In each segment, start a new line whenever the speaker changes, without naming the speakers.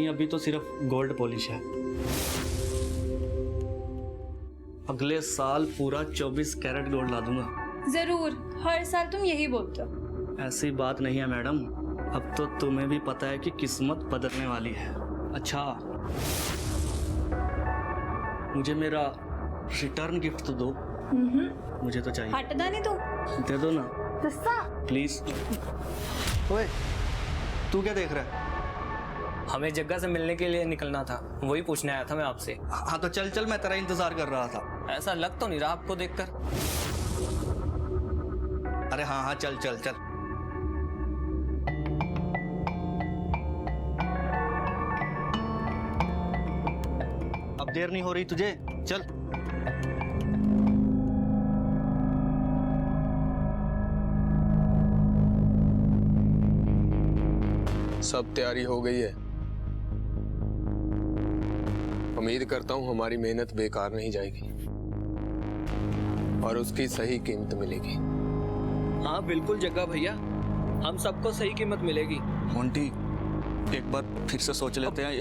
नहीं, अभी तो सिर्फ गोल्ड पॉलिश है। अगले साल पूरा 24 कैरेट गोल्ड ला दूंगा।
जरूर, हर साल तुम यही बोलते हो।
ऐसी बात नहीं है मैडम, अब तो तुम्हें भी पता है कि किस्मत बदलने वाली है। अच्छा, मुझे मेरा रिटर्न गिफ्ट तो दो। मुझे तो चाहिए।
हटदा नहीं तू।
दे दो ना प्लीज। ओए, तू क्या देख रहा है?
हमें जग्गा से मिलने के लिए निकलना था, वही पूछने आया था मैं आपसे।
हाँ तो चल चल, मैं तेरा इंतजार कर रहा था।
ऐसा लग तो नहीं रहा आपको देखकर।
अरे हाँ हाँ, चल चल चल। अब देर नहीं हो रही तुझे, चल।
सब तैयारी हो गई है। उम्मीद करता हूं हमारी मेहनत बेकार नहीं जाएगी और उसकी सही कीमत मिलेगी।
हाँ बिल्कुल जग्गा भैया, हम सबको सही कीमत मिलेगी।
मोंटी, एक बार फिर से सोच लेते हैं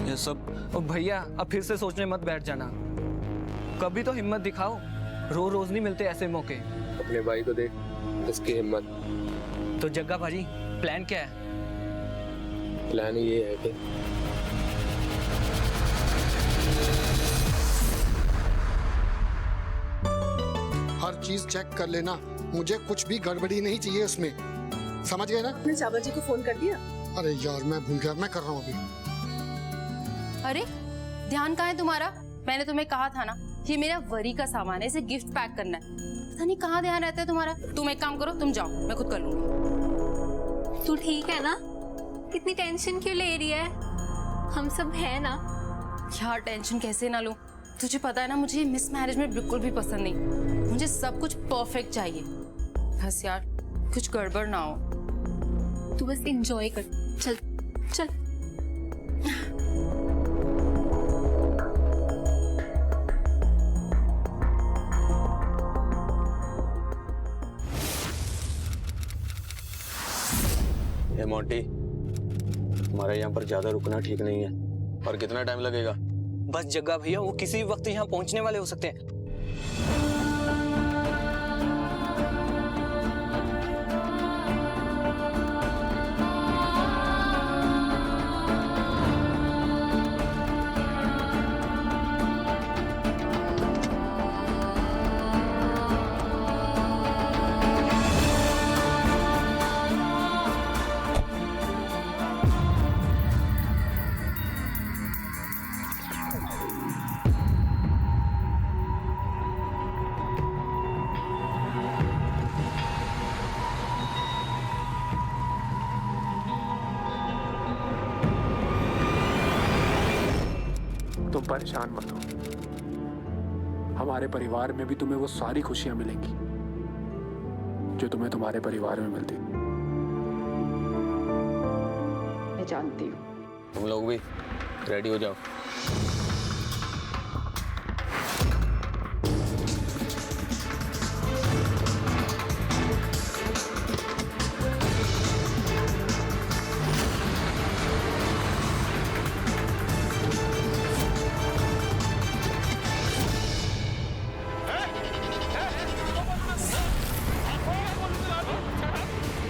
ये सब।
ओ भैया, अब फिर से सोचने मत बैठ जाना, कभी तो हिम्मत दिखाओ। रोज रोज नहीं मिलते ऐसे मौके।
अपने भाई को देख, इसकी हिम्मत।
तो जग्गा भाजी, प्लान क्या है?
प्लान ये है कि
हर चीज चेक कर लेना, मुझे कुछ भी गड़बड़ी नहीं चाहिए उसमें, समझ गए ना?
आपने चावल जी को फोन कर दिया?
अरे यार मैं भूल गया, मैं कर रहा हूँ अभी।
अरे ध्यान कहाँ है तुम्हारा? मैंने तुम्हें कहा था ना, ये मेरा वरी का सामान है, इसे गिफ्ट पैक करना है। पता नहीं कहाँ ध्यान रहता है तुम्हारा। तुम एक काम करो, तुम जाओ, मैं खुद कर लूंगी।
तू ठीक है ना? इतनी टेंशन क्यों ले रही है? हम सब है ना।
यार टेंशन कैसे ना लूं? तुझे पता है ना, मुझे मिस मैरिज में बिल्कुल भी पसंद नहीं। मुझे सब कुछ परफेक्ट चाहिए, बस यार कुछ गड़बड़ ना हो।
तू बस एंजॉय कर, चल चल।
ये मोंटी, हमारे यहाँ पर ज्यादा रुकना ठीक नहीं है। और कितना टाइम लगेगा?
बस जग्गा भैया, वो किसी वक्त यहाँ पहुँचने वाले हो सकते हैं।
तुम परेशान मत हो, हमारे परिवार में भी तुम्हें वो सारी खुशियां मिलेंगी जो तुम्हें तुम्हारे परिवार में मिलती।
मैं जानती हूँ।
तुम लोग भी रेडी हो जाओ।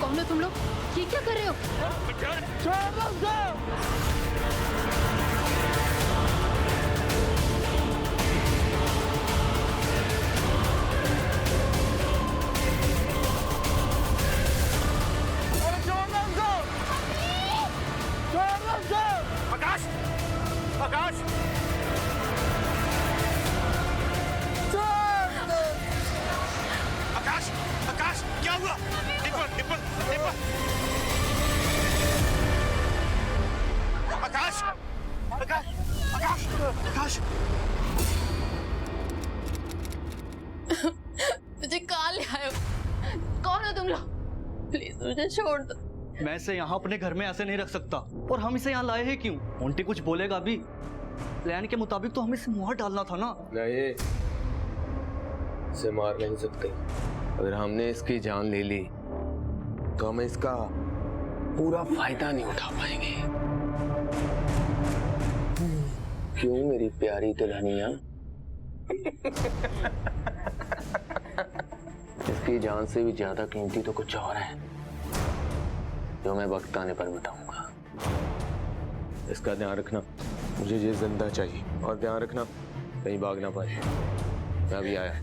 कौन हो तुम लोग? ये क्या कर रहे हो?
आकाश! आकाश! आकाश! आकाश! क्या हुआ? डिम्पल! डिम्पल! डिम्पल! आकाश! आकाश! आकाश! आकाश!
मुझे कहाँ ले आए हो? कौन हो तुम लोग? प्लीज मुझे छोड़ दो।
मैं इसे यहाँ अपने घर में ऐसे नहीं रख सकता। और हम इसे यहाँ लाए हैं क्यों? मोंटी कुछ बोलेगा भी? प्लान के मुताबिक तो हमें इसे मुहर डालना था ना।
नहीं, इसे मार नहीं सकते। अगर हमने इसकी जान ले ली तो हमें इसका पूरा फायदा नहीं उठा पाएंगे। क्यों मेरी प्यारी दुल्हनिया? इसकी जान से भी ज्यादा कीमती तो कुछ और है जो मैं वक्त आने पर बताऊंगा। इसका ध्यान रखना, मुझे ये जिंदा चाहिए, और ध्यान रखना कहीं भाग ना पाए। मैं अभी आया।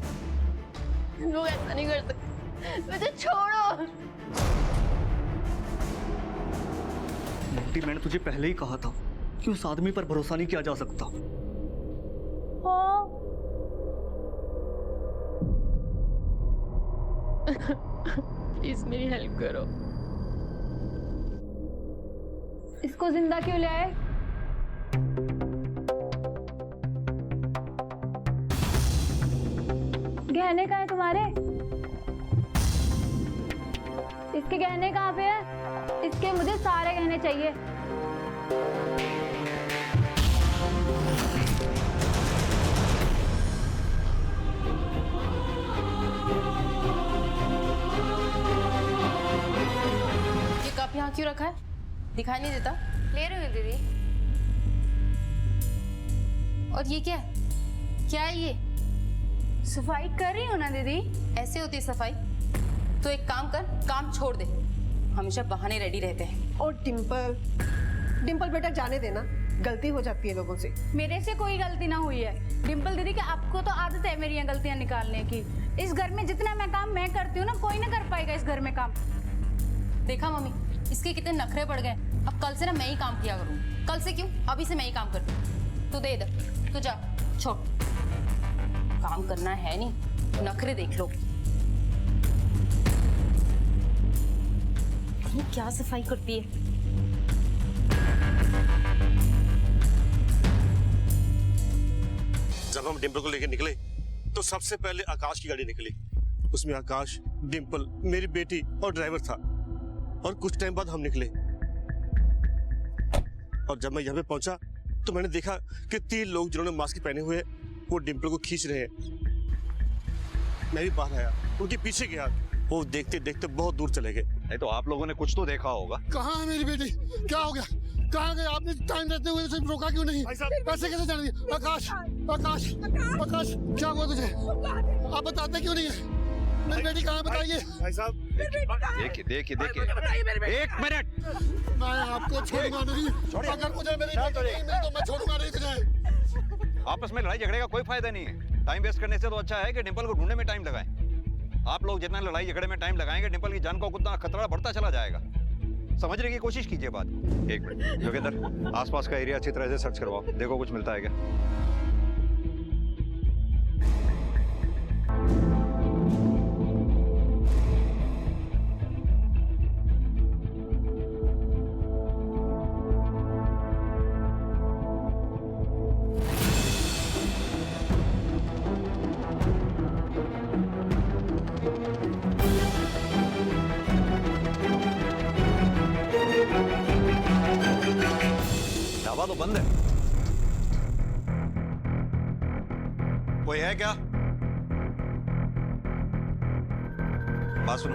लोग ऐसा नहीं कर सकते, मुझे छोड़ो।
मोंटी, मैंने तुझे पहले ही कहा था कि उस आदमी पर भरोसा नहीं किया जा सकता।
प्लीज मेरी हेल्प करो।
इसको जिंदा क्यों ले आए? गहने कहाँ है तुम्हारे? इसके गहने कहाँ पे है? इसके मुझे सारे गहने चाहिए।
ये कप यहाँ क्यों रखा है? दिखाई नहीं देता?
ले रही हूँ दीदी।
और ये क्या है? क्या है ये?
सफाई कर रही हो ना दीदी?
ऐसे होती है सफाई? तो एक काम कर, काम छोड़ दे। हमेशा बहाने रेडी रहते हैं।
और डिम्पल, डिम्पल बेटा जाने देना, गलती हो जाती है लोगों से।
मेरे से कोई गलती ना हुई है। डिम्पल दीदी, कि आपको तो आदत है मेरी यहाँ गलतियाँ निकालने की। इस घर में जितना मैं काम मैं करती हूँ ना, कोई ना कर पाएगा इस घर में काम।
देखा मम्मी, इसके कितने नखरे बढ़ गए। अब कल से ना मैं ही काम किया करूँ। कल से क्यों, अभी से मैं ही काम करती हूँ। तू दे इधर, तू जा, छोड़। काम करना है नहीं, नखरे देख लो। ये क्या सफाई करती है?
जब हम डिम्पल को लेकर निकले तो सबसे पहले आकाश की गाड़ी निकली। उसमें आकाश, डिम्पल, मेरी बेटी और ड्राइवर था। और कुछ टाइम बाद हम निकले, और जब मैं यहाँ पे पहुंचा तो मैंने देखा कि 3 लोग जिन्होंने मास्क पहने हुए वो डिम्पल को खींच रहे हैं। मैं भी बाहर आया, उनके पीछे गया, वो देखते देखते बहुत दूर चले गए।
नहीं तो आप लोगों ने कुछ तो देखा होगा।
कहाँ है मेरी बेटी? क्या हो गया? कहाँ गए? आपने टाइम रहते हुए उसे रोका क्यों नहीं? ऐसे कैसे जाने दिया? आकाश, आकाश, आकाश, क्या हुआ तुझे? आप बताते क्यों नहीं है? मेरी बेटी कहाँ है, बताइए।
भाई साहब
देखिए देखिए देखिए, 1 मिनट।
मैं आपको छोड़ूंगा नहीं। अगर मुझे मेरी बेटी नहीं मिली तो मैं छोड़ूंगा नहीं तुझे।
आपस में लड़ाई झगड़े का कोई फायदा नहीं है। टाइम वेस्ट करने से तो अच्छा है कि डिम्पल को ढूंढने में टाइम लगाएं। आप लोग जितना लड़ाई झगड़े में टाइम लगाएंगे, डिम्पल की जान को उतना खतरा बढ़ता चला जाएगा। समझने की कोशिश कीजिए बात। 1 मिनट योगेंद्र, आसपास का एरिया अच्छी तरह से सर्च करवाओ, देखो कुछ मिलता है क्या। ढाबा तो बंद है, कोई है क्या? बात सुनो,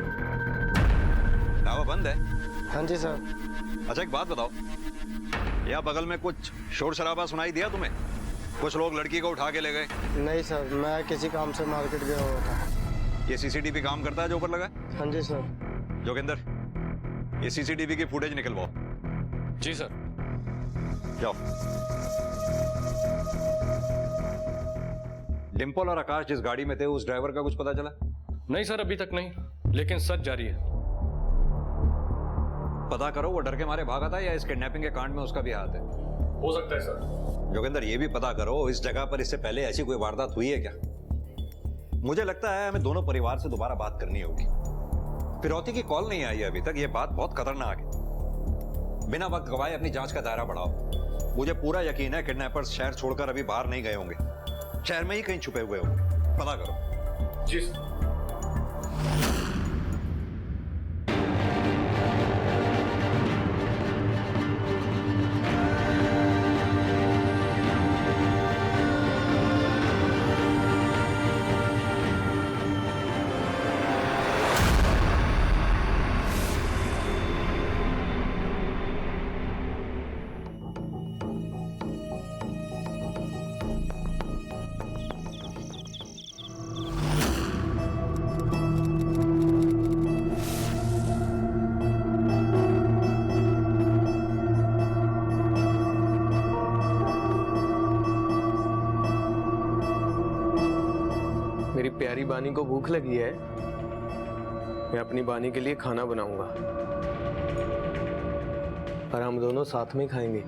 ढाबा बंद है?
हाँ जी सर।
अच्छा एक बात बताओ, यहाँ बगल में कुछ शोर शराबा सुनाई दिया तुम्हें? कुछ लोग लड़की को उठा के ले गए?
नहीं सर, मैं किसी काम से मार्केट गया हुआ था।
ये सीसीटीवी काम करता है जो ऊपर लगा है?
हाँ जी सर।
जोगिंदर, ये सीसीटीवी की फुटेज निकलवाओ।
जी सर।
जाओ। डिम्पल और आकाश जिस गाड़ी में थे उस ड्राइवर का कुछ पता चला?
नहीं सर, अभी तक नहीं, लेकिन सर्च जारी है।
पता करो वो डर के मारे भागा था या इस किडनैपिंग के कांड में उसका भी हाथ है।
हो सकता है सर।
जोगिंदर, ये भी पता करो इस जगह पर इससे पहले ऐसी कोई वारदात हुई है क्या? मुझे लगता है हमें दोनों परिवार से दोबारा बात करनी होगी। फिरौती की कॉल नहीं आई है अभी तक, ये बात बहुत खतरनाक है। बिना वक्त गवाए अपनी जांच का दायरा बढ़ाओ। मुझे पूरा यकीन है किडनैपर्स शहर छोड़कर अभी बाहर नहीं गए होंगे, शहर में ही कहीं छुपे हुए होंगे। पता करो।
जी सर।
मेरी प्यारी बानी को भूख लगी है, मैं अपनी बानी के लिए खाना बनाऊंगा और हम दोनों साथ में खाएंगे।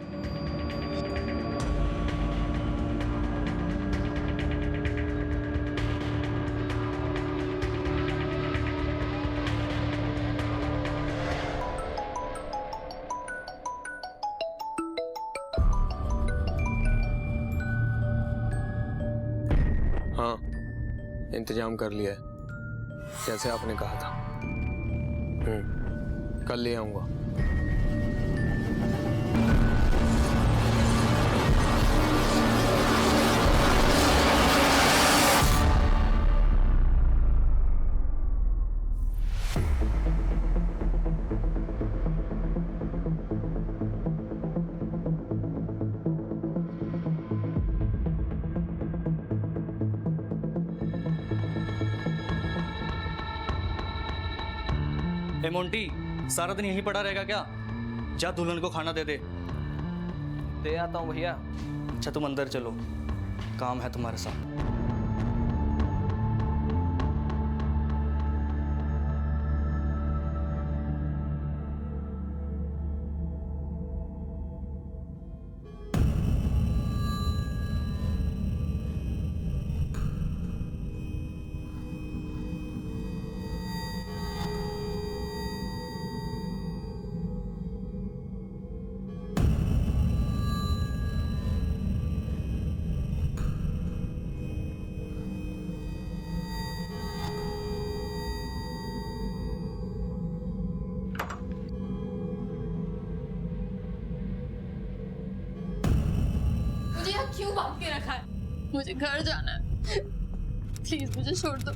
हाँ, इंतजाम कर लिया है जैसे आपने कहा था। कल ले आऊंगा।
ए मोंटी, सारा दिन यहीं पड़ा रहेगा क्या? जा दुल्हन को खाना दे दे।
दे आता हूँ भैया।
अच्छा तुम अंदर चलो, काम है तुम्हारे साथ।
क्यों बांध के रखा है? मुझे घर जाना है, प्लीज मुझे छोड़ दो।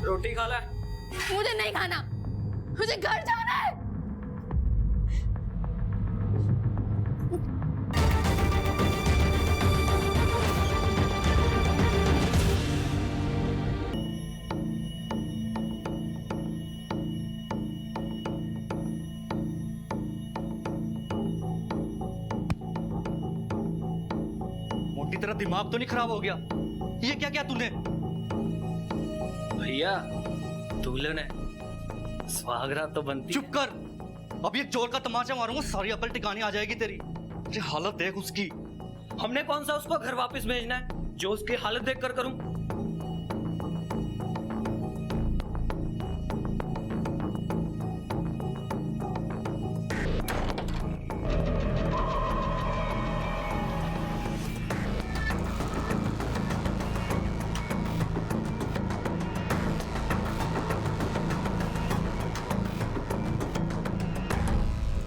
रोटी खा ले।
मुझे नहीं खाना, मुझे घर जाना है।
तेरा दिमाग तो नहीं खराब हो गया? ये क्या क्या तूने?
भैया दुल्हन है, सुहागरात तो बनती।
चुप कर, अब ये जोर का तमाचा मारूंगा, सारी अकल टिकानी आ जाएगी तेरी। ये हालत देख उसकी।
हमने कौन सा उसको घर वापस भेजना है जो उसकी हालत देख कर करूं?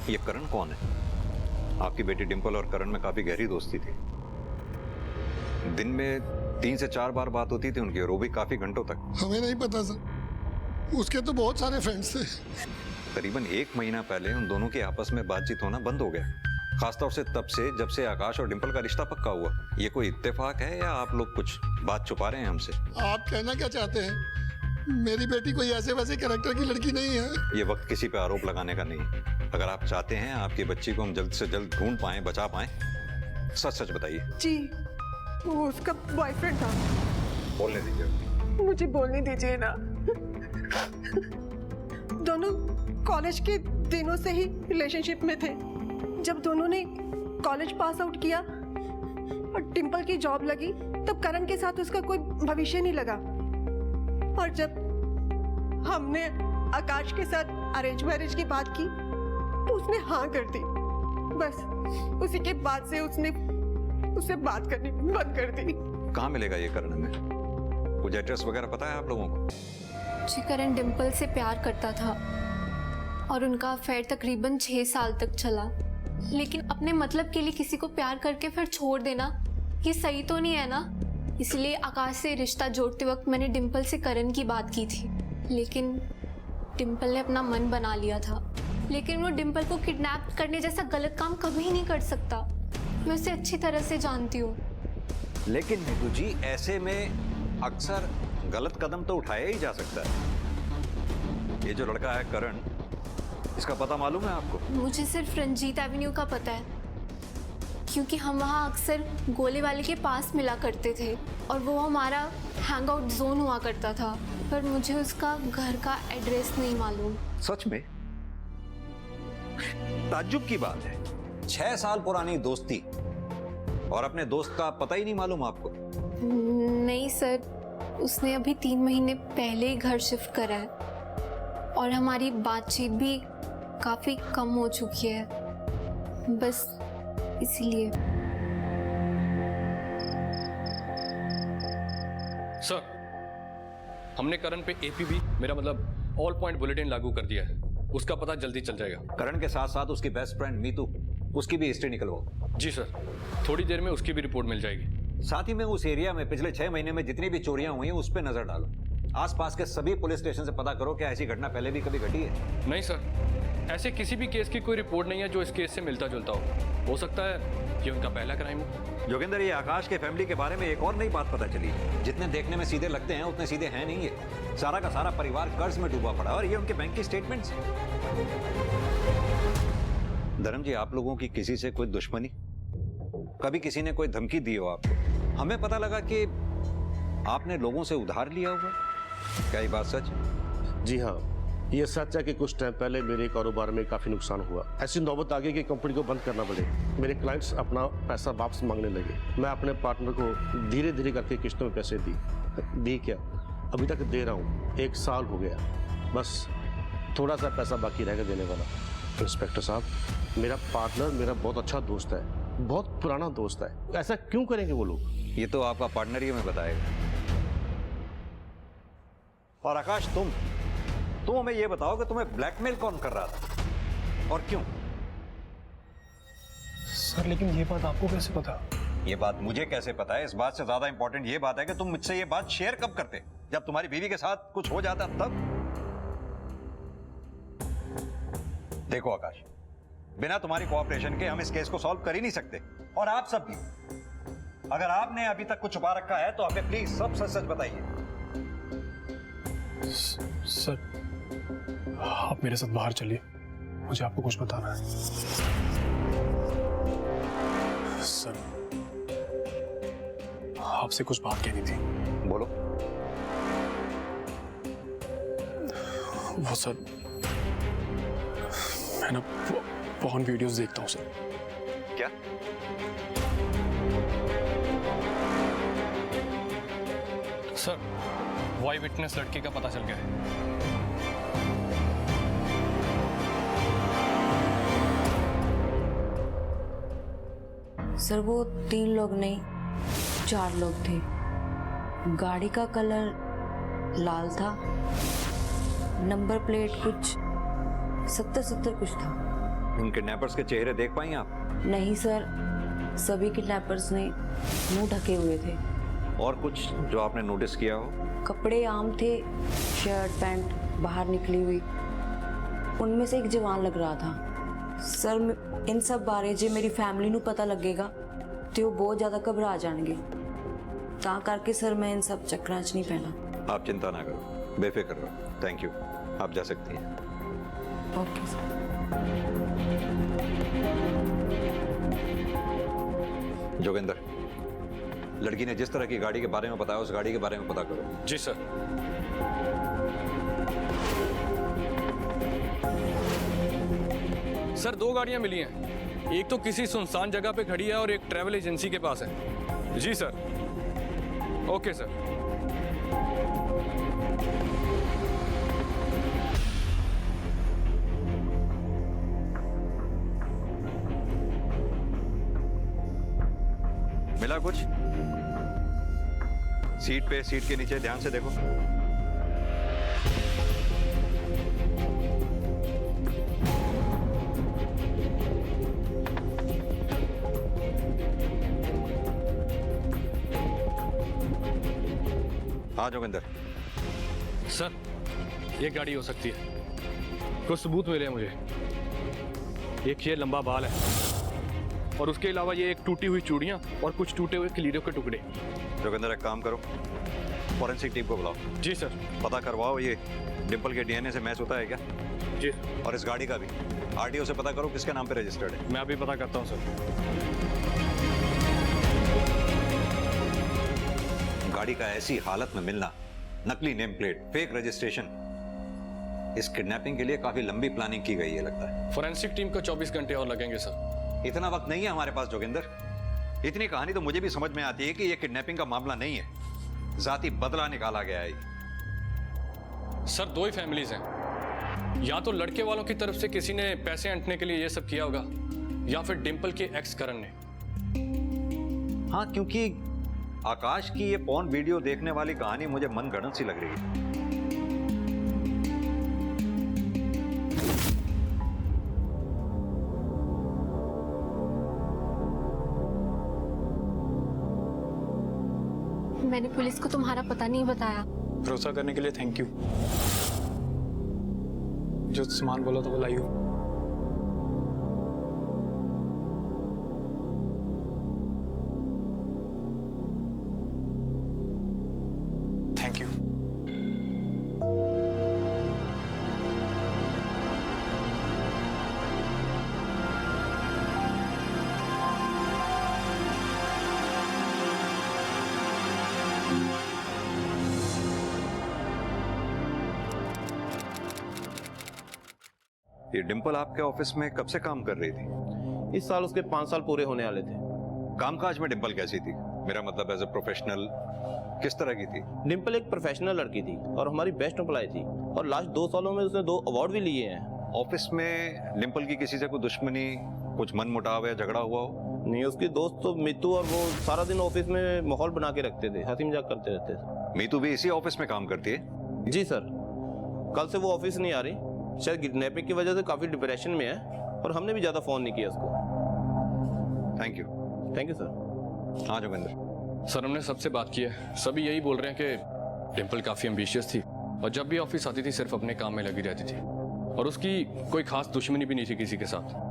ये करण कौन है? आपकी बेटी डिंपल और करण में काफी गहरी दोस्ती थी। दिन में 3 से 4 बार बात होती थी उनकी, और वो भी काफी घंटों तक।
हमें नहीं पता सर, उसके तो बहुत सारे फ्रेंड्स थे।
करीबन 1 महीना पहले उन दोनों के आपस में बातचीत होना बंद हो गया, खासतौर से तब से जब से आकाश और डिंपल का रिश्ता पक्का हुआ। ये कोई इत्तेफाक है या आप लोग कुछ बात छुपा रहे हैं हमसे?
आप कहना क्या चाहते हैं? मेरी बेटी कोई ऐसे वैसे कैरेक्टर की लड़की नहीं है।
ये वक्त किसी पे आरोप लगाने का नहीं। अगर आप चाहते हैं आपकी बच्ची को हम जल्द से जल्द ढूंढ पाएं, बचा पाएं, सच सच बताइए।
जी, वो उसका बॉयफ्रेंड था।
बोलने दीजिए।
मुझे बोलने दीजिए ना। दोनों कॉलेज के दिनों से ही रिलेशनशिप में थे। जब दोनों ने कॉलेज पास आउट किया और डिंपल की जॉब लगी, तब करण के साथ उसका कोई भविष्य नहीं लगा। और जब हमने आकाश के साथ अरेंज मैरिज की बात की तो उसने हाँ कर दी। बस उसी के बाद से उसने उससे बात करनी बंद कर दी।
कहाँ मिलेगा ये करण में? कुछ एड्रेस वगैरह पता है आप लोगों को?
जी, करण डिंपल से प्यार करता था और उनका अफेयर तकरीबन 6 साल तक चला। लेकिन अपने मतलब के लिए किसी को प्यार करके फिर छोड़ देना, ये सही तो नहीं है ना। इसलिए आकाश से रिश्ता जोड़ते वक्त मैंने डिंपल से करण की बात की थी, लेकिन डिंपल ने अपना मन बना लिया था। लेकिन वो डिंपल को किडनैप करने जैसा गलत काम कभी नहीं कर सकता। मैं उसे अच्छी तरह से जानती हूँ।
लेकिन नीतू जी, ऐसे में अक्सर गलत कदम तो उठाया ही जा सकता है। ये जो लड़का है करण, इसका पता मालूम है आपको?
मुझे सिर्फ रंजीत एवेन्यू का पता है। क्योंकि हम वहाँ अक्सर गोले वाले के पास मिला करते थे और वो हमारा हैंग आउट जोन हुआ करता था, पर मुझे उसका घर का एड्रेस नहीं मालूम।
सच में? ताज्जुब की बात है, 6 साल पुरानी दोस्ती और अपने दोस्त का पता ही नहीं मालूम आपको?
नहीं सर, उसने अभी 3 महीने पहले ही घर शिफ्ट करा है और हमारी बातचीत भी काफी कम हो चुकी है, बस इसीलिए।
सर, हमने करण पे एपीबी, मेरा मतलब ऑल पॉइंट बुलेटिन लागू कर दिया है। उसका पता जल्दी चल जाएगा।
करण के साथ साथ उसकी बेस्ट फ्रेंड मीतू, उसकी भी हिस्ट्री निकलवाओ।
जी सर, थोड़ी देर में उसकी भी रिपोर्ट मिल जाएगी।
साथ ही में उस एरिया में पिछले 6 महीने में जितनी भी चोरियां हुई हैं उस पर नजर डालो। आसपास के सभी पुलिस स्टेशन से पता करो क्या ऐसी घटना पहले भी कभी घटी है।
नहीं सर, ऐसे किसी भी केस की कोई रिपोर्ट नहीं है जो इस केस से मिलता जुलता हो सकता है ये उनका पहला क्राइम हो।
जोगिंदर, ये आकाश के फैमिली के बारे में एक और नई बात पता चली। जितने देखने में सीधे लगते हैं उतने सीधे हैं नहीं ये। सारा का सारा परिवार कर्ज में डूबा पड़ा और ये उनके बैंक की स्टेटमेंट्स हैं। धर्म जी, आप लोगों की किसी से कोई दुश्मनी? कभी किसी ने कोई धमकी दी हो आपको? हमें पता लगा कि आपने लोगों से उधार लिया हुआ। क्या ये बात सच?
जी हाँ, ये सच है कि कुछ टाइम पहले मेरे कारोबार में काफी नुकसान हुआ। ऐसी नौबत आ गई कि कंपनी को बंद करना पड़े। मेरे क्लाइंट्स अपना पैसा वापस मांगने लगे। मैं अपने पार्टनर को धीरे धीरे करके किस्तों में पैसे दी क्या, अभी तक दे रहा हूँ। 1 साल हो गया, बस थोड़ा सा पैसा बाकी रहेगा देने वाला। इंस्पेक्टर साहब, मेरा पार्टनर मेरा बहुत अच्छा दोस्त है, बहुत पुराना दोस्त है। ऐसा क्यों करेंगे वो लोग?
ये तो आपका पार्टनर ही हमें बताएगा। और आकाश, तुम हमें ये बताओ कि तुम्हें ब्लैकमेल कौन कर रहा था और क्यों?
सर, लेकिन ये बात आपको कैसे पता?
ये बात मुझे कैसे पता है? इस बात से ज्यादा इंपॉर्टेंट ये बात है कि तुम मुझसे ये बात शेयर कब करते? जब तुम्हारी बीवी के साथ कुछ हो जाता तब? देखो आकाश, बिना तुम्हारी कोऑपरेशन के हम इस केस को सॉल्व कर ही नहीं सकते। और आप सब भी, अगर आपने अभी तक कुछ छुपा रखा है तो हमें प्लीज सब सच सच बताइए।
सर, आप मेरे साथ बाहर चलिए, मुझे आपको कुछ बताना है। सर, आपसे कुछ बात कहनी थी।
बोलो।
वो सर, मैं ना पॉर्न वीडियोस देखता हूँ सर।
क्या?
सर, वाई विटनेस लड़के का पता चल गया है।
सर, वो 3 लोग नहीं 4 लोग थे। गाड़ी का कलर लाल था, नंबर प्लेट कुछ 70 कुछ था।
उन किडनैपर्स के चेहरे देख पाई आप?
नहीं सर, सभी किडनैपर्स ने मुंह ढके हुए थे।
और कुछ जो आपने नोटिस किया हो?
कपड़े आम थे, शर्ट पैंट बाहर निकली हुई। उनमें से एक जवान लग रहा था। सर, इन सब बारे जे मेरी फैमिली ਨੂੰ पता लगेगा तो वो बहुत ज़्यादा घबरा जाएंगे। ਤਾਂ करके सर मैं इन सब चक्करां 'ਚ नहीं पैना।
आप चिंता ना करो, बेफिक्र रहो। थैंक यू, आप जा सकती हैं।
Okay sir.
जोगिंदर, लड़की ने जिस तरह की गाड़ी के बारे में बताया उस गाड़ी के बारे में पता करो।
जी सर। सर, 2 गाड़ियां मिली हैं। एक तो किसी सुनसान जगह पे खड़ी है और एक ट्रैवल एजेंसी के पास है। जी सर। Okay sir.
मिला कुछ? सीट पे, सीट के नीचे ध्यान से देखो। हाँ जोगिंदर।
सर, ये गाड़ी हो सकती है। कुछ सबूत मिले हैं मुझे। एक ये लंबा बाल है और उसके अलावा ये एक टूटी हुई चूड़ियां और कुछ टूटे हुए क्लीरों के टुकड़े।
जोगिंदर, एक काम करो, फॉरेंसिक टीम को बुलाओ।
जी सर।
पता करवाओ ये डिंपल के डीएनए से मैच होता है क्या?
जी।
और इस गाड़ी का भी आरटीओ से पता करो किसके नाम पे रजिस्टर्ड है।
मैं अभी पता करता हूँ सर।
गाड़ी का ऐसी हालत में मिलना, नकली नेम प्लेट, फेक रजिस्ट्रेशन, इस किडनैपिंग के लिए काफी लंबी प्लानिंग की गई है लगता है।
फोरेंसिक टीम को 24 घंटे और लगेंगे सर।
इतना वक्त नहीं है हमारे पास जोगिंदर। इतनी कहानी तो मुझे भी समझ में आती है कि यह किडनैपिंग का मामला नहीं है, जाती बदला निकाला गया है।
सर, दो ही फैमिलीज हैं, या तो लड़के वालों की तरफ से किसी ने पैसे ऐंठने के लिए ये सब किया होगा, या फिर डिंपल के एक्स करण ने।
हाँ, क्योंकि आकाश की ये पॉर्न वीडियो देखने वाली कहानी मुझे मनगढ़ंत सी लग रही है।
मैंने पुलिस को तुम्हारा पता नहीं बताया।
भरोसा करने के लिए थैंक यू। जो सामान बोला तो वो लाई हो। Thank you.
ये डिंपल आपके ऑफिस में कब से काम कर रही थी?
इस साल उसके 5 साल पूरे होने वाले थे।
कामकाज में डिंपल कैसी थी? मेरा मतलब एज ए प्रोफेशनल किस तरह की थी?
डिंपल एक प्रोफेशनल लड़की थी और हमारी बेस्ट एम्प्लॉय थी, और लास्ट 2 सालों में उसने 2 अवार्ड भी लिए हैं।
ऑफिस में डिंपल की किसी से कोई दुश्मनी, कुछ मन मुटाव या झगड़ा हुआ हो?
नहीं, उसकी दोस्त तो मीतू और वो सारा दिन ऑफिस में माहौल बना के रखते थे, हंसी मजाक करते रहते थे।
मीतू भी इसी ऑफिस में काम करती है?
जी सर, कल से वो ऑफिस नहीं आ रही, शायद किडनैपिंग की वजह से काफी डिप्रेशन में है, और हमने भी ज्यादा फोन नहीं किया उसको।
Thank you.
Thank you sir.
हाँ जोगिंदर।
सर, हमने सबसे बात की है, सभी यही बोल रहे हैं कि डिंपल काफी एम्बिशियस थी और जब भी ऑफिस आती थी सिर्फ अपने काम में लगी रहती थी, और उसकी कोई खास दुश्मनी भी नहीं थी किसी के साथ।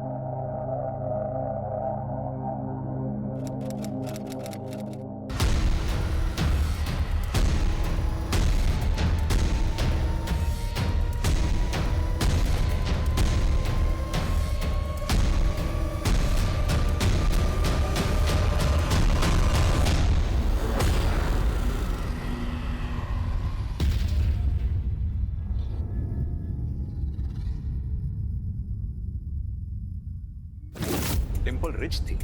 डिंपल रिच थी,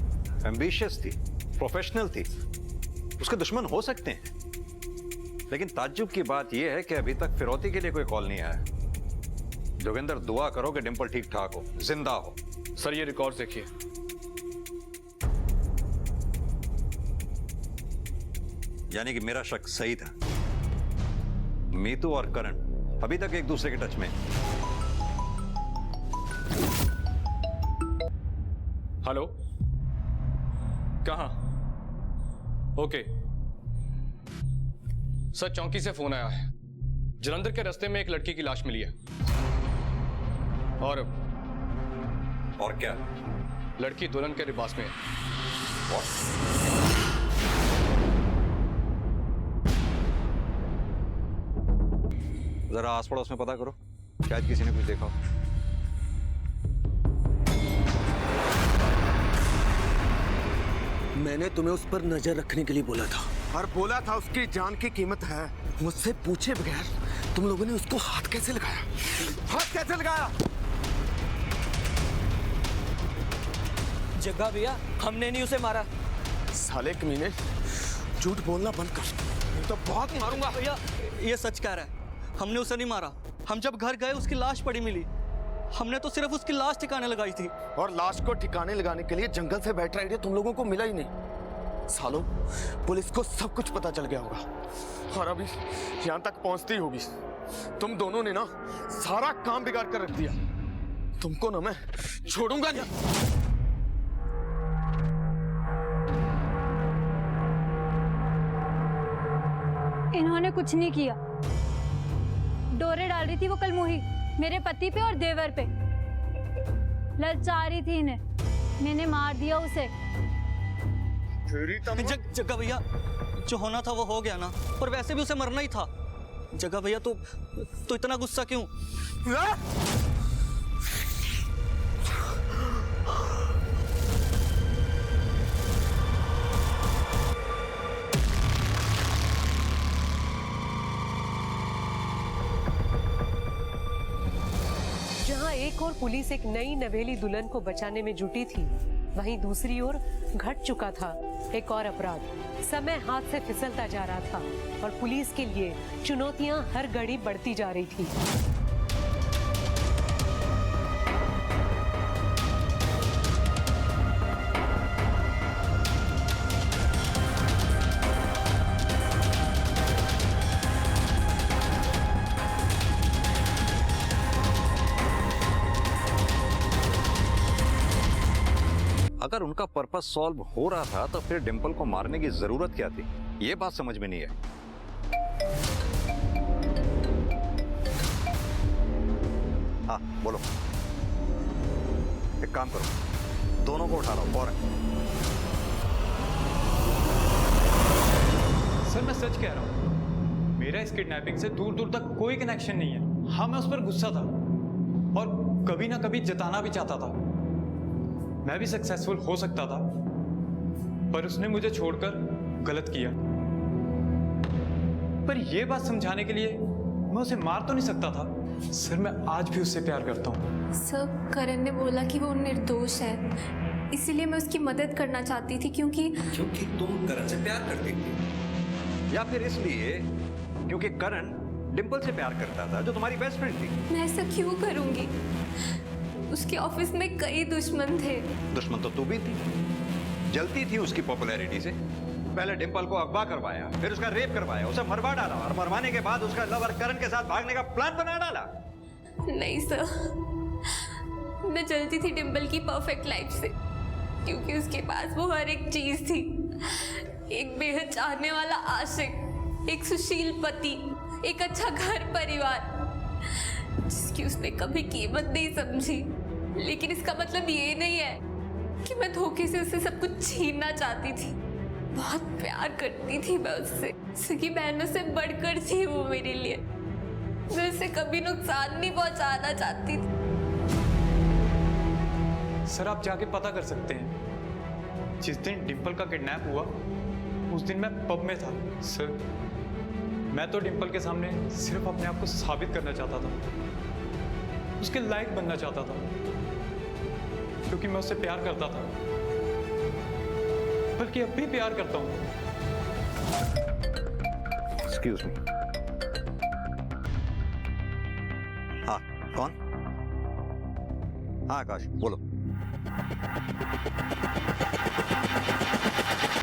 एम्बिशियस थी, प्रोफेशनल थी, उसके दुश्मन हो सकते हैं, लेकिन ताज्जुब की बात यह है कि अभी तक फिरौती के लिए कोई कॉल नहीं आया। जोगिंदर, दुआ करो कि डिंपल ठीक ठाक हो, जिंदा हो।
सर, ये रिकॉर्ड देखिए।
यानी कि मेरा शक सही था, मीतू और करण अभी तक एक दूसरे के टच में।
हेलो, कहाँ? ओके सर, चौकी से फोन आया है, जलंधर के रास्ते में एक लड़की की लाश मिली है। और
क्या?
लड़की दुल्हन के लिबास में है।
जरा आस पड़ोस में पता करो, शायद किसी ने कुछ देखा हो।
मैंने तुम्हें उस पर नजर रखने के लिए बोला था, और बोला था उसकी जान की कीमत है। मुझसे पूछे बगैर तुम लोगों ने उसको हाथ कैसे लगाया? हाथ कैसे लगाया?
जग्गा भैया, हमने नहीं उसे मारा।
साले कमीने, झूठ बोलना बंद कर, नहीं तो बहुत मारूंगा।
भैया, ये सच कह रहा है, हमने उसे नहीं मारा। हम जब घर गए उसकी लाश पड़ी मिली, हमने तो सिर्फ उसकी लाश ठिकाने लगाई थी।
और लाश को ठिकाने लगाने के लिए जंगल से बैटरी आइडिया तुम लोगों को मिला ही नहीं। सालों, पुलिस को सब कुछ पता चल गया होगा, और अभी यहाँ तक पहुंचती होगी। तुम दोनों ने ना सारा काम बिगाड़ कर रख दिया। तुमको ना मैं छोड़ूंगा नहीं।
इन्होंने कुछ नहीं किया। डोरे डाल रही थी वो कलमुही मेरे पति पे और देवर पे, ललचा रही थी इन्हें, मैंने मार दिया उसे।
जग्गा भैया, जो होना था वो हो गया ना, और वैसे भी उसे मरना ही था। जगह भैया तो इतना गुस्सा क्यों?
जहां एक और पुलिस एक नई नवेली दुल्हन को बचाने में जुटी थी, वहीं दूसरी ओर घट चुका था एक और अपराध। समय हाथ से फिसलता जा रहा था और पुलिस के लिए चुनौतियां हर घड़ी बढ़ती जा रही थी।
अगर उनका पर्पस सॉल्व हो रहा था तो फिर डिंपल को मारने की जरूरत क्या थी, ये बात समझ में नहीं है। हाँ बोलो। एक काम करो, दोनों को उठा लो फौरन।
सर मैं सच कह रहा हूं, मेरा इस किडनैपिंग से दूर दूर तक कोई कनेक्शन नहीं है। हाँ मैं उस पर गुस्सा था और कभी ना कभी जताना भी चाहता था। मैं भी सक्सेसफुल हो सकता था, पर उसने मुझे छोड़कर गलत किया। पर यह बात समझाने के लिए मैं उसे मार तो नहीं सकता था। सर मैं आज भी उससे प्यार करता हूँ।
सर करण ने बोला कि वो निर्दोष है, इसीलिए मैं उसकी मदद करना चाहती थी। क्योंकि
तुम करण से प्यार करती थी, या फिर इसलिए क्योंकि करण डिंपल से प्यार करता था जो तुम्हारी बेस्ट फ्रेंड थी?
मैं ऐसा क्यों करूंगी? उसके ऑफिस में कई दुश्मन थे।
दुश्मन तो तू भी थी, जलती थी उसकी पॉपुलैरिटी से। पहले डिंपल को अगवा करवाया, फिर उसका रेप करवाया, उसे मरवा डाला और मरवाने के बाद उसका लवर करण के साथ भागने का प्लान बना डाला।
नहीं सर, मैं जलती थी डिंपल की परफेक्ट लाइफ से, क्योंकि उसके पास वो हर एक चीज थी। एक बेहद चाहने वाला आशिक, एक सुशील पति, एक अच्छा घर परिवार, जिसकी उसने कभी कीमत नहीं समझी। लेकिन इसका मतलब ये नहीं है कि मैं धोखे से उससे सब कुछ छीनना चाहती थी। बहुत प्यार करती थी मैं उससे, सगी बहनों से बढ़कर थी वो मेरे लिए। मैं उसे कभी नुकसान नहीं पहुंचाना चाहती थी।
सर आप जाके पता कर सकते हैं, जिस दिन डिंपल का किडनैप हुआ उस दिन मैं पब में था। सर मैं तो डिंपल के सामने सिर्फ अपने आप को साबित करना चाहता था, उसके लायक बनना चाहता था, क्योंकि मैं उससे प्यार करता था, बल्कि अब भी प्यार करता हूं।
Excuse me. हाँ कौन? हाँ आकाश बोलो।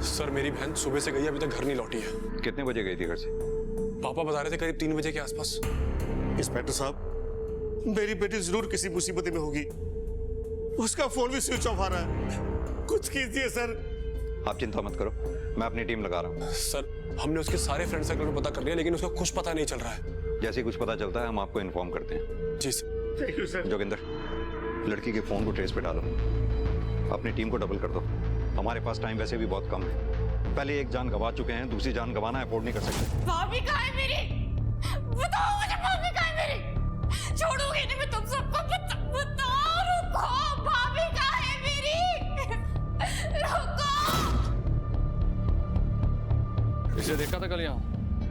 सर मेरी बहन सुबह से गई, अभी तक घर नहीं लौटी है।
कितने बजे गई थी घर से?
पापा बता रहे थे करीब 3 बजे के आसपास।
इंस्पेक्टर साहब, मेरी बेटी जरूर किसी मुसीबत में होगी। उसका फोन भी स्विच ऑफ आ रहा है, कुछ कीजिए सर।
आप चिंता मत करो, मैं अपनी टीम लगा रहा हूँ।
सर हमने उसके सारे फ्रेंड सर्कल को पता कर लिया, लेकिन उसका कुछ पता नहीं चल रहा है।
जैसे ही कुछ पता चलता है हम आपको इन्फॉर्म करते हैं।
जी sir.
Thank you sir.
Joginder, लड़की के फोन को ट्रेस पे डालो, अपनी टीम को डबल कर दो। हमारे पास टाइम वैसे भी बहुत कम है। पहले एक जान गंवा चुके हैं, दूसरी जान गंवाना अफोर्ड नहीं कर सकते।
भाभी कहाँ है मेरी? बताओ मुझे, भाभी कहाँ है मेरी? छोड़ूंगी नहीं मैं तुम सबको। बताओ, रुको, भाभी कहाँ है मेरी? रुको।
इसे देखा था कल यहाँ?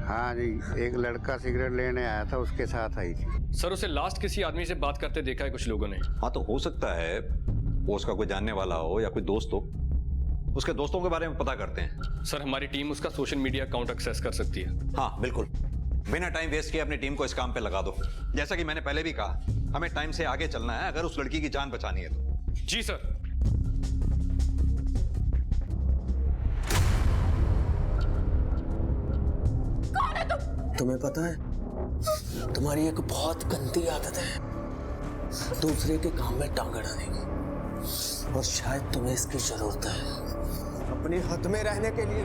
हाँ जी, एक लड़का सिगरेट लेने आया था, उसके साथ आई थी।
सर उसे लास्ट किसी आदमी से बात करते देखा है कुछ लोगों ने।
हाँ तो हो सकता है वो उसका कोई जानने वाला हो या कोई दोस्त हो। उसके दोस्तों के बारे में पता करते हैं।
सर हमारी टीम उसका सोशल मीडिया अकाउंट एक्सेस कर सकती है।
हाँ बिल्कुल, बिना टाइम वेस्ट किए अपनी टीम को इस काम पे लगा दो। जैसा कि मैंने पहले भी कहा, हमें टाइम से आगे चलना है अगर उस लड़की की जान बचानी है तो।
जी सर।
कौन है तुम?
तुम्हें पता है तुम्हारी एक बहुत गंदी आदत है, दूसरे के काम में टांग अड़ाने की, और शायद तुम्हें इसकी जरूरत है अपने हद में रहने के लिए।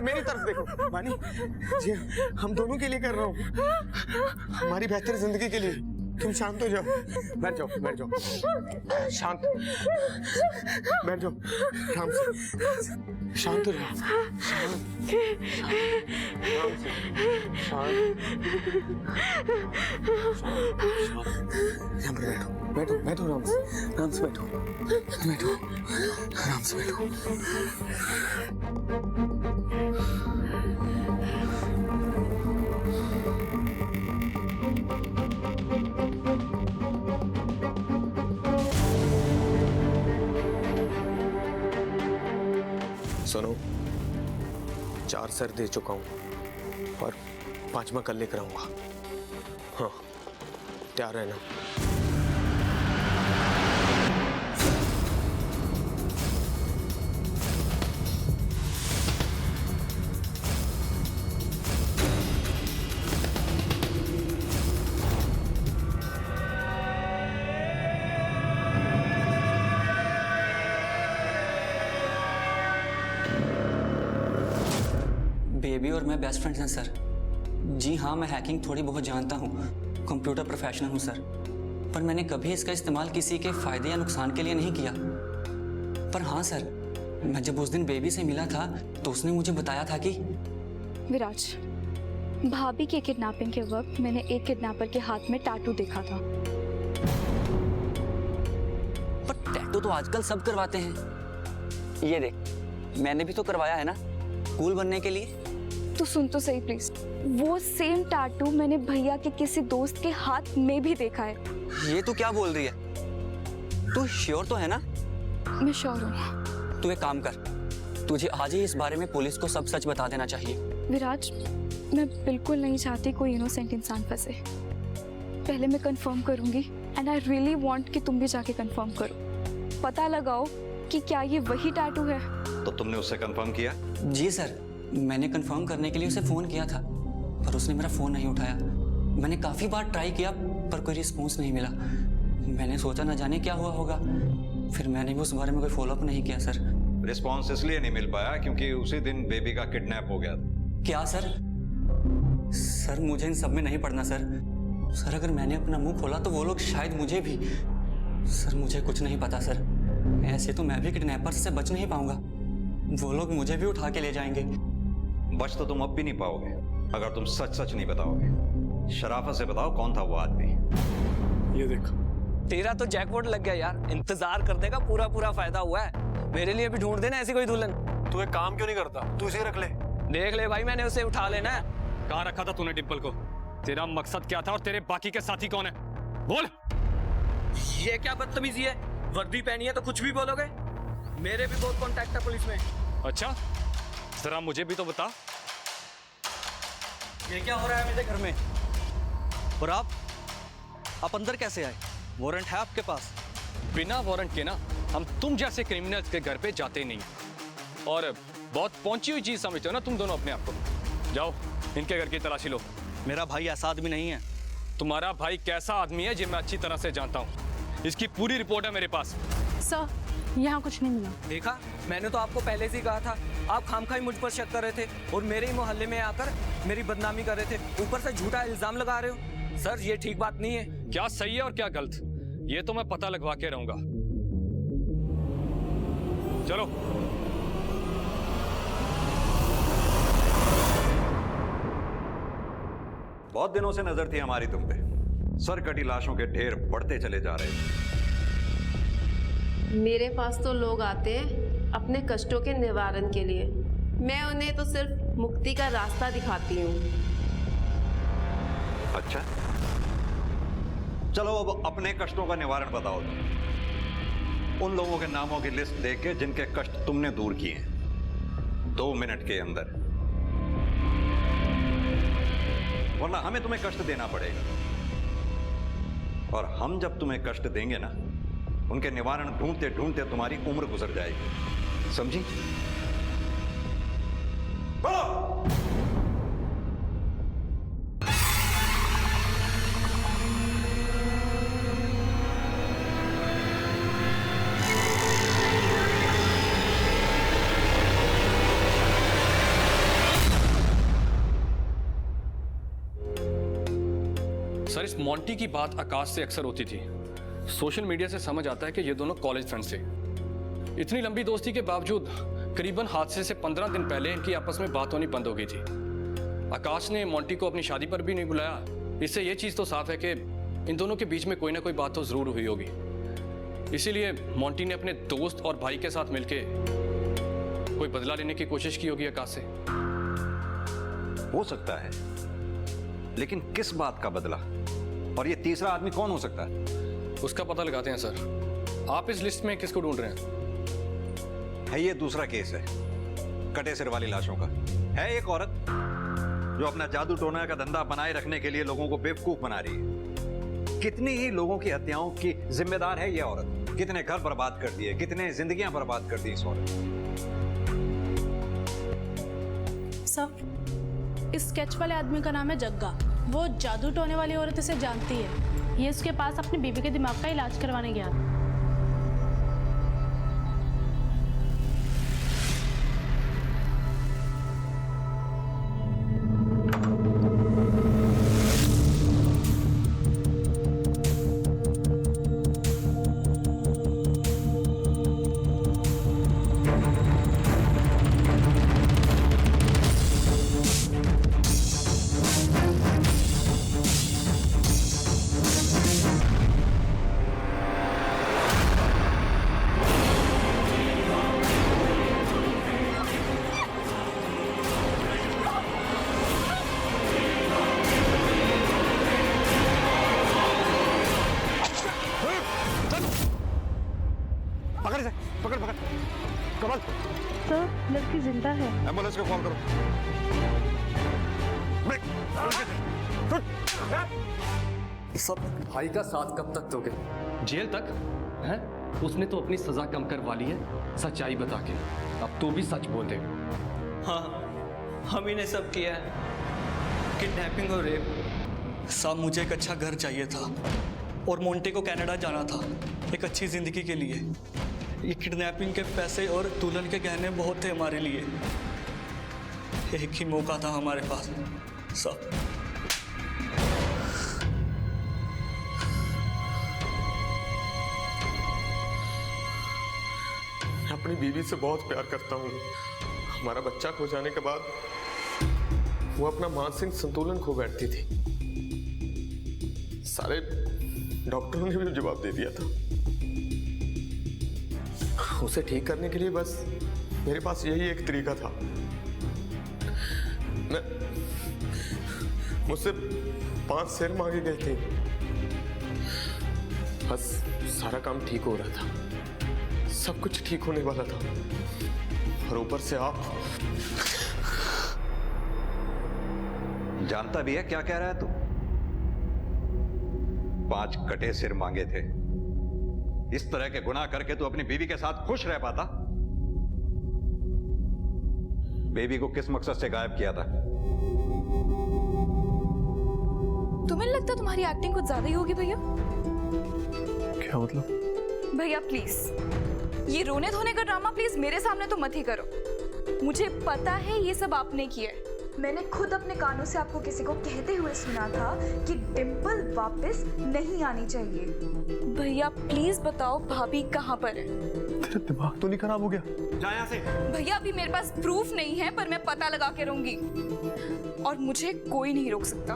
मेरी तरफ देखो बानी जी, हम दोनों के लिए कर रहा हूँ, हमारी बेहतर जिंदगी के लिए। तुम शांत हो जाओ, बैठ जाओ, बैठ जाओ, शांत, बैठ जाओ, आराम से, शांत हो जाओ, शांत, यहाँ पर बैठो, बैठो, बैठो, आराम से बैठो, बैठो, आराम से बैठो। सुनो, 4 सर दे चुका हूं और 5वां कल लेकर आऊंगा। हाँ, तैयार रहना।
बेबी और मैं बेस्ट फ्रेंड्स हैं सर। जी हाँ, मैं हैकिंग थोड़ी बहुत जानता हूँ, कंप्यूटर प्रोफेशनल हूँ सर, पर मैंने कभी इसका इस्तेमाल किसी के फ़ायदे या नुकसान के लिए नहीं किया। पर हाँ सर, मैं जब उस दिन बेबी से मिला था तो उसने मुझे बताया था कि
विराज, भाभी के किडनैपिंग के वक्त मैंने एक किडनैपर के हाथ में टैटू देखा था।
पर टैटू तो आजकल सब करवाते हैं। ये देख, मैंने भी तो करवाया है ना, कूल बनने के लिए।
तो सुन तो सही प्लीज, वो सेम टैटू मैंने भैया के किसी दोस्त के हाथ में भी देखा है।
ये तू क्या बोल रही है? तू श्योर तो है ना?
मैं श्योर हूँ।
तू एक काम कर, तुझे आज ही इस बारे में पुलिस को सब सच बता देना चाहिए।
विराज, मैं बिल्कुल नहीं चाहती कोई इनोसेंट इंसान फंसे। पहले मैं कंफर्म करूंगी एंड आई रियली वांट कि तुम भी जाके कंफर्म करो, पता लगाओ कि क्या ये वही टैटू है।
तो तुमने उससे कंफर्म किया?
जी सर, मैंने कंफर्म करने के लिए उसे फ़ोन किया था, पर उसने मेरा फ़ोन नहीं उठाया। मैंने काफ़ी बार ट्राई किया पर कोई रिस्पॉन्स नहीं मिला। मैंने सोचा ना जाने क्या हुआ होगा, फिर मैंने भी उस बारे में कोई फॉलोअप नहीं किया सर।
रिस्पॉन्स इसलिए नहीं मिल पाया क्योंकि उसी दिन बेबी का किडनैप हो गया था।
क्या सर? सर मुझे इन सब में नहीं पड़ना सर। सर अगर मैंने अपना मुंह खोला तो वो लोग शायद मुझे भी। सर मुझे कुछ नहीं पता सर, ऐसे तो मैं भी किडनैपर से बच नहीं पाऊंगा, वो लोग मुझे भी उठा के ले जाएंगे।
बच तो तुम अब भी नहीं पाओगे अगर तुम सच सच नहीं बताओगे। शराफत से बताओ कौन था वो आदमी।
ये देख, तेरा तो जैकपॉट लग गया यार, इंतजार करने का पूरा पूरा फायदा हुआ है। मेरे लिए भी ढूंढ देना ऐसी कोई दुल्हन।
तू एक काम क्यों नहीं करता? तू इसे रख ले।
देख ले भाई, मैंने उसे उठा लेना है।
कहाँ रखा था तूने डिंपल को? तेरा मकसद क्या था और तेरे बाकी के साथी कौन है? बोल।
ये क्या बदतमीजी है? वर्दी पहनी है तो कुछ भी बोलोगे? मेरे भी बहुत कॉन्टैक्ट है पुलिस में।
अच्छा, जरा मुझे भी तो बता।
ये क्या हो रहा है मेरे घर में?
और आप अंदर कैसे आए? वारंट है आपके पास?
बिना वारंट के ना हम तुम जैसे क्रिमिनल्स के घर पे जाते नहीं, और बहुत पहुंची हुई चीज समझते हो ना तुम दोनों अपने आप को। जाओ इनके घर की तलाशी लो।
मेरा भाई ऐसा आदमी नहीं है।
तुम्हारा भाई कैसा आदमी है ये मैं अच्छी तरह से जानता हूँ, इसकी पूरी रिपोर्ट है मेरे पास।
सर, यहाँ कुछ नहीं मिला।
देखा, मैंने तो आपको पहले से ही कहा था। आप खामखाई मुझ पर शक कर रहे थे और मेरे ही मोहल्ले में आकर मेरी बदनामी कर रहे थे, ऊपर से झूठा इल्जाम लगा रहे हो। सर ये ठीक बात नहीं है।
क्या सही है और क्या गलत, ये तो मैं पता लगवा के रहूंगा। चलो।
बहुत दिनों से नजर थी हमारी तुम पे। सरकटी लाशों के ढेर बढ़ते चले जा रहे हैं।
मेरे पास तो लोग आते हैं अपने कष्टों के निवारण के लिए, मैं उन्हें तो सिर्फ मुक्ति का रास्ता दिखाती हूँ।
अच्छा, चलो अब अपने कष्टों का निवारण बताओ। उन लोगों के नामों की लिस्ट देख के जिनके कष्ट तुमने दूर किए हैं 2 मिनट के अंदर, वरना हमें तुम्हें कष्ट देना पड़ेगा। और हम जब तुम्हें कष्ट देंगे ना, उनके निवारण ढूंढते ढूंढते तुम्हारी उम्र गुजर जाएगी, समझी? बोलो।
सर इस मोंटी की बात आकाश से अक्सर होती थी। सोशल मीडिया से समझ आता है कि ये दोनों कॉलेज फ्रेंड्स थे। इतनी लंबी दोस्ती के बावजूद करीबन हादसे से 15 दिन पहले इनकी आपस में बात होनी बंद हो गई थी। आकाश ने मोंटी को अपनी शादी पर भी नहीं बुलाया। इससे ये चीज़ तो साफ है कि इन दोनों के बीच में कोई ना कोई बात तो जरूर हुई होगी। इसीलिए मोंटी ने अपने दोस्त और भाई के साथ मिलके कोई बदला लेने की कोशिश की होगी आकाश से।
हो सकता है, लेकिन किस बात का बदला? और ये तीसरा आदमी कौन हो सकता है?
उसका पता लगाते हैं सर। आप इस लिस्ट में किसको ढूंढ रहे हैं?
है ये दूसरा केस है, कटे सिर वाली लाशों का। है एक औरत जो अपना जादू टोना का धंधा बनाए रखने के लिए लोगों को बेवकूफ बना रही है। कितनी ही लोगों की हत्याओं की जिम्मेदार है ये औरत। कितने घर बर्बाद कर दिए, कितने जिंदगियां बर्बाद कर दी इस औरत।
सर, इस स्केच वाले आदमी का नाम है जग्गा। वो जादू टोने वाली औरत इसे जानती है। ये उसके पास अपनी बीवी के दिमाग का इलाज करवाने गया था।
कमल
सर, लड़की जिंदा है।
एम्बुलेंस को कॉल करो।
सब भाई का साथ कब तक दोगे? जेल तक है? उसने तो अपनी सजा कम करवा ली है सच्चाई बता के। अब तू भी सच बोल दे।
हाँ, हम ही ने सब किया है, किडनैपिंग और रेप। साहब, मुझे एक अच्छा घर चाहिए था और मोंटे को कनाडा जाना था एक अच्छी जिंदगी के लिए। ये किडनैपिंग के पैसे और दुल्हन के गहने बहुत थे हमारे लिए। एक ही मौका था हमारे पास साहब।
मैं अपनी बीवी से बहुत प्यार करता हूँ। हमारा बच्चा खो जाने के बाद वो अपना मानसिक संतुलन खो बैठती थी। सारे डॉक्टरों ने भी जवाब दे दिया था। उसे ठीक करने के लिए बस मेरे पास यही एक तरीका था। मुझसे 5 शेर मांगे गए थे, बस सारा काम ठीक हो रहा था। सब कुछ ठीक होने वाला था और ऊपर से आप।
जानता भी है क्या कह रहा है तू? 5 कटे सिर मांगे थे। इस तरह के गुनाह करके तू अपनी बीवी के साथ खुश रह पाता? बेबी को किस मकसद से गायब किया था?
तुम्हें लगता तुम्हारी एक्टिंग कुछ ज्यादा ही होगी भैया?
क्या मतलब?
भैया प्लीज ये रोने धोने का ड्रामा प्लीज मेरे सामने तो मत ही करो। मुझे पता है ये सब आपने किया है।
मैंने खुद अपने कानों से आपको किसी को कहते हुए सुना था कि डिंपल वापस नहीं आनी चाहिए।
भैया प्लीज बताओ भाभी कहाँ पर है?
तेरा दिमाग तो नहीं खराब हो गया?
जा यहाँ से।
भैया अभी मेरे पास प्रूफ नहीं है, पर मैं पता लगा के रहूंगी और मुझे कोई नहीं रोक सकता।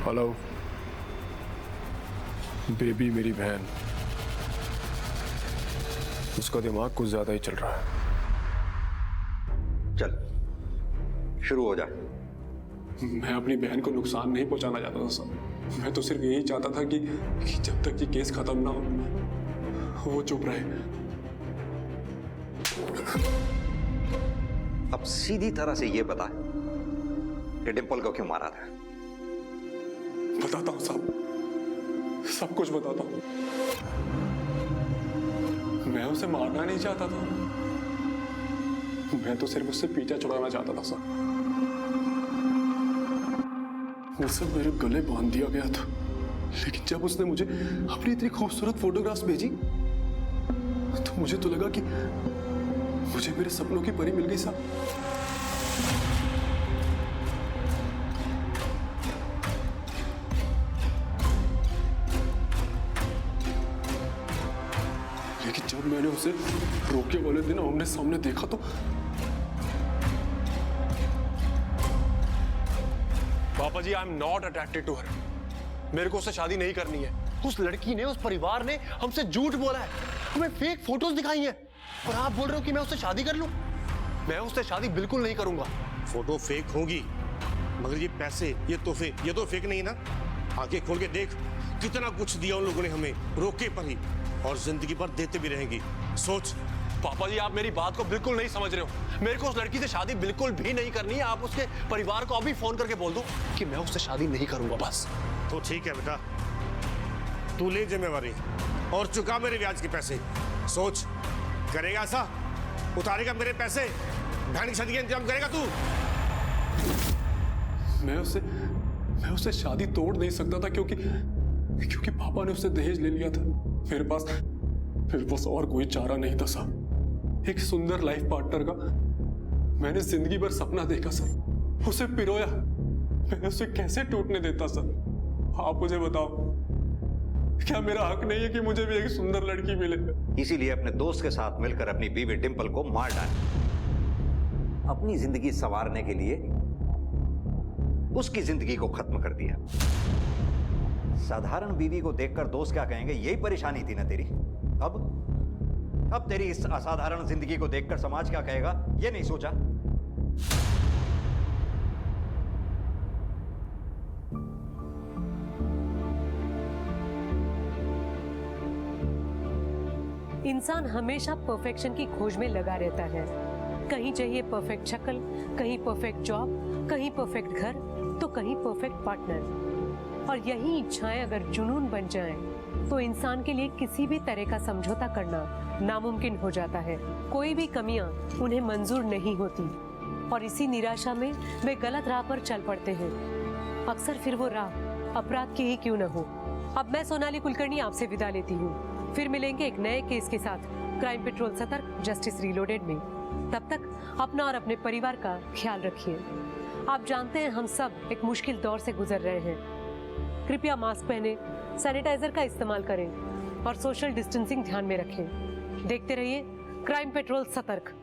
हेलो बेबी, मेरी बहन, उसका दिमाग कुछ ज्यादा ही चल रहा है।
चल शुरू हो जा।
मैं अपनी बहन को नुकसान नहीं पहुंचाना चाहता था सर। मैं तो सिर्फ यही चाहता था कि जब तक ये केस खत्म ना हो वो चुप रहे।
अब सीधी तरह से ये बता कि डिंपल को क्यों मारा था?
बताता हूँ साहब, सब कुछ बताता हूँ। मैं उसे मारना नहीं चाहता था, मैं तो सिर्फ उससे पीछा छुड़ाना चाहता था सर। उसे मेरे गले बांध दिया गया था, लेकिन जब उसने मुझे अपनी इतनी खूबसूरत फोटोग्राफ्स भेजी तो मुझे तो लगा कि मुझे मेरे सपनों की परी मिल गई साहब। लेकिन जब मैंने उसे रोके वाले दिन आमने सामने देखा तो
पापा जी, I am not attracted to her. मेरे को उससे शादी नहीं करनी है। उस लड़की ने, उस परिवार ने हमसे झूठ बोला है, हमें फेक फोटोज दिखाई हैं, और आप बोल रहे हो कि मैं उससे शादी कर लूं? मैं उससे शादी बिल्कुल नहीं करूंगा।
फोटो फेक होगी, मगर ये पैसे, ये तोहफे, ये तो फेक नहीं ना। आंखें खोल के देख, कितना कुछ दिया उन लोगों ने हमें, रोके पर ही, और जिंदगी भर देते भी रहेंगी। सोच।
पापा जी, आप मेरी बात को बिल्कुल नहीं समझ रहे हो। मेरे को उस लड़की से शादी बिल्कुल भी नहीं करनी है। आप उसके परिवार को अभी फोन करके बोल दो कि मैं उससे शादी नहीं करूंगा, बस।
तो ठीक है बेटा, तू ले जिम्मेवारी और चुका मेरे ब्याज के पैसे। सोच, करेगा ऐसा? उतारेगा मेरे पैसे? बहन की शादी का इंतजाम करेगा तू?
मैं उससे शादी तोड़ नहीं सकता था, क्योंकि पापा ने उससे दहेज ले लिया था। मेरे पास और कोई चारा नहीं था साहब। एक सुंदर लाइफ पार्टनर का मैंने जिंदगी भर सपना देखा सर, उसे पिरोया। मैं उसे कैसे टूटने देता सर? आप मुझे बताओ, क्या मेरा हक नहीं है कि मुझे भी एक सुंदर लड़की मिले?
इसीलिए अपने दोस्त के साथ मिलकर अपनी बीवी डिंपल को मार डाला। अपनी जिंदगी संवारने के लिए उसकी जिंदगी को खत्म कर दिया। साधारण बीवी को देखकर दोस्त क्या कहेंगे, यही परेशानी थी ना तेरी। अब तेरी इस असाधारण जिंदगी को देखकर समाज क्या कहेगा, ये नहीं सोचा?
इंसान हमेशा परफेक्शन की खोज में लगा रहता है। कहीं चाहिए परफेक्ट शक्ल, कहीं परफेक्ट जॉब, कहीं परफेक्ट घर, तो कहीं परफेक्ट पार्टनर। और यही इच्छाएं अगर जुनून बन जाएं, तो इंसान के लिए किसी भी तरह का समझौता करना नामुमकिन हो जाता है। कोई भी कमियां उन्हें मंजूर नहीं होती और इसी निराशा में वे गलत राह पर चल पड़ते हैं। अक्सर फिर वो राह अपराध की ही क्यों न हो। अब मैं सोनाली कुलकर्णी आपसे विदा लेती हूँ। फिर मिलेंगे एक नए केस के साथ क्राइम पेट्रोल सतर्क जस्टिस रीलोडेड में। तब तक अपना और अपने परिवार का ख्याल रखिए। आप जानते हैं हम सब एक मुश्किल दौर से गुजर रहे हैं। कृपया मास्क पहने, सैनिटाइजर का इस्तेमाल करें और सोशल डिस्टेंसिंग ध्यान में रखें। देखते रहिए क्राइम पेट्रोल सतर्क।